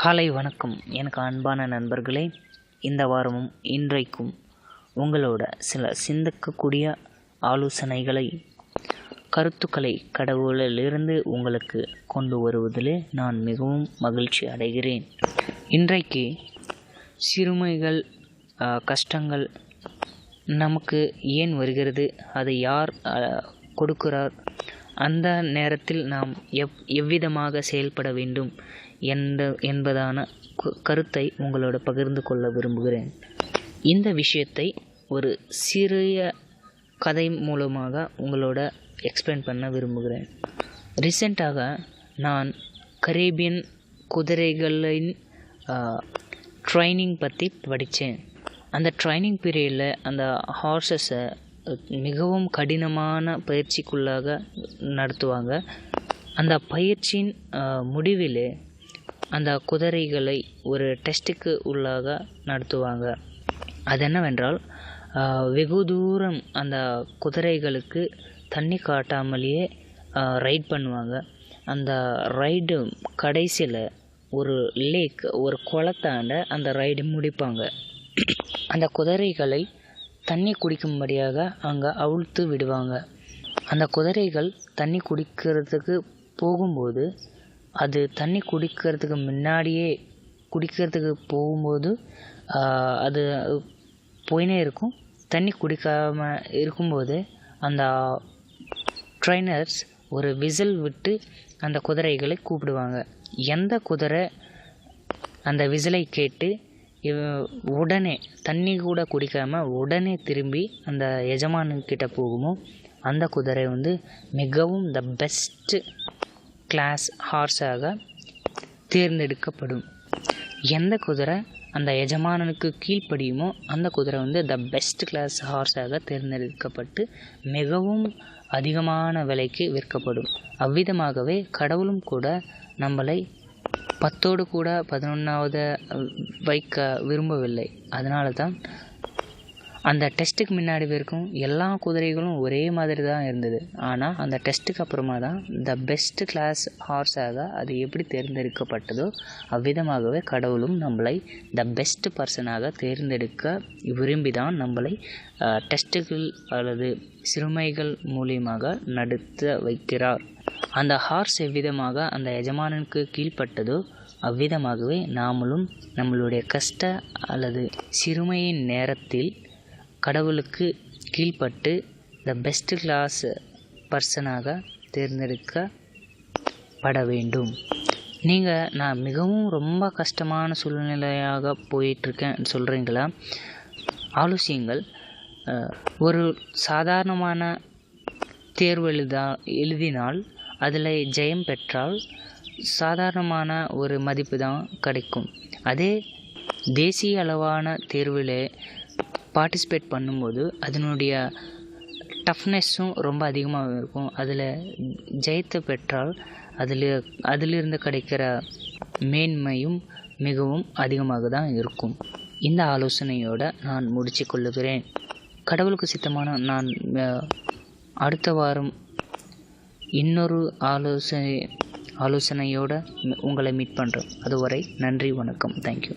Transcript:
காலை வணக்கம். எனக்கு அன்பான நண்பர்களே, இந்த வாரமும் இன்றைக்கும் உங்களோட சில சிந்திக்கக்கூடிய ஆலோசனைகளை, கருத்துக்களை கடவுளிலிருந்து உங்களுக்கு கொண்டு வருவதிலே நான் மிகவும் மகிழ்ச்சி அடைகிறேன். இன்றைக்கு சிறுமைகள், கஷ்டங்கள் நமக்கு ஏன் வருகிறது, அதை யார் கொடுக்கிறார், அந்த நேரத்தில் நாம் எவ்விதமாக செயல்பட வேண்டும் என்பதான கருத்தை உங்களோட பகிர்ந்து கொள்ள விரும்புகிறேன். இந்த விஷயத்தை ஒரு சிறிய கதை மூலமாக உங்களோட எக்ஸ்பிளைன் பண்ண விரும்புகிறேன். ரீசெண்டாக நான் கரேபியன் குதிரைகளின் ட்ரைனிங் பற்றி படித்தேன். அந்த ட்ரைனிங் பீரியடில் அந்த ஹார்ஸஸை மிகவும் கடினமான பயிற்சிக்குள்ளாக நடத்துவாங்க. அந்த பயிற்சியின் முடிவிலே அந்த குதிரைகளை ஒரு டெஸ்ட்டுக்கு உள்ளாக நடத்துவாங்க. அது என்னவென்றால், வெகு தூரம் அந்த குதிரைகளுக்கு தண்ணி காட்டாமலேயே ரைட் பண்ணுவாங்க. அந்த ரைடு கடைசியில் ஒரு லேக், ஒரு குளத்தாண்ட அந்த ரைடு முடிப்பாங்க. அந்த குதிரைகளை தண்ணி குடிக்கும்படியாக அங்கே அவிழ்த்து விடுவாங்க. அந்த குதிரைகள் தண்ணி குடிக்கிறதுக்கு போகும்போது, அது தண்ணி குடிக்கிறதுக்கு போகும்போது அது போயினே இருக்கும். தண்ணி குடிக்காமல் இருக்கும்போது அந்த ட்ரைனர்ஸ் ஒரு விசில் விட்டு அந்த குதிரைகளை கூப்பிடுவாங்க. எந்த குதிரை அந்த விசிலை கேட்டு உடனே தண்ணி கூட குடிக்காமல் உடனே திரும்பி அந்த எஜமானுக்கிட்ட போகுமோ, அந்த குதிரை மிகவும் த பெஸ்ட்டு கிளாஸ் ஹார்ஸாக தேர்ந்தெடுக்கப்படும். எந்த குதிரை அந்த எஜமானனுக்கு கீழ்ப்படியுமோ அந்த குதிரை த பெஸ்ட் கிளாஸ் ஹார்ஸாக தேர்ந்தெடுக்கப்பட்டு மிகவும் அதிகமான விலைக்கு விற்கப்படும். அவ்விதமாகவே கடவுளும் கூட நம்மளை 10 கூட 11வது வைக்க விரும்பவில்லை. அதனால தான் அந்த டெஸ்ட்டுக்கு முன்னாடி வரைக்கும் எல்லா குதிரைகளும் ஒரே மாதிரி தான் இருந்தது. ஆனால் அந்த டெஸ்ட்டுக்கு அப்புறமா தான் த பெஸ்ட் கிளாஸ் ஹார்ஸாக அது எப்படி தேர்ந்தெடுக்கப்பட்டதோ அவ்விதமாகவே கடவுளும் நம்மளை த பெஸ்ட் பர்சனாக தேர்ந்தெடுக்க விரும்பி தான் நம்மளை டெஸ்ட்டுகள் அல்லது சிறுமைகள் மூலியமாக நடத்த வைக்கிறார். அந்த ஹார்ஸ் எவ்விதமாக அந்த எஜமானனுக்கு கீழ்ப்பட்டதோ அவ்விதமாகவே நாமளும் நம்மளுடைய கஷ்ட அல்லது சிறுமையின் நேரத்தில் கடவுளுக்கு கீழ்ப்பட்டு த பெஸ்ட் கிளாஸ் பர்சனாக தேர்ந்தெடுக்கப்பட வேண்டும். நான் மிகவும் ரொம்ப கஷ்டமான சூழ்நிலையாக போயிட்டுருக்கேன் சொல்கிறீங்களா? ஆலோசியுங்கள். ஒரு சாதாரணமான தேர்வு எழுதினால் அதில் ஜெயம் பெற்றால் சாதாரணமான ஒரு மதிப்பு தான் கிடைக்கும். அதே தேசிய அளவான தேர்வில் பார்ட்டிசிபேட் பண்ணும்போது அதனுடைய டஃப்னஸும் ரொம்ப அதிகமாக இருக்கும். அதில் ஜெயத்தை பெற்றால் அதிலிருந்து கிடைக்கிற மேன்மையும் மிகவும் அதிகமாக தான் இருக்கும். இந்த ஆலோசனையோடு நான் முடித்து கொள்ளுகிறேன். கடவுளுக்கு சித்தமான நான் அடுத்த வாரம் இன்னொரு ஆலோசனையோடு உங்களை மீட் பண்ணுறேன். அதுவரை நன்றி, வணக்கம், தேங்க்யூ.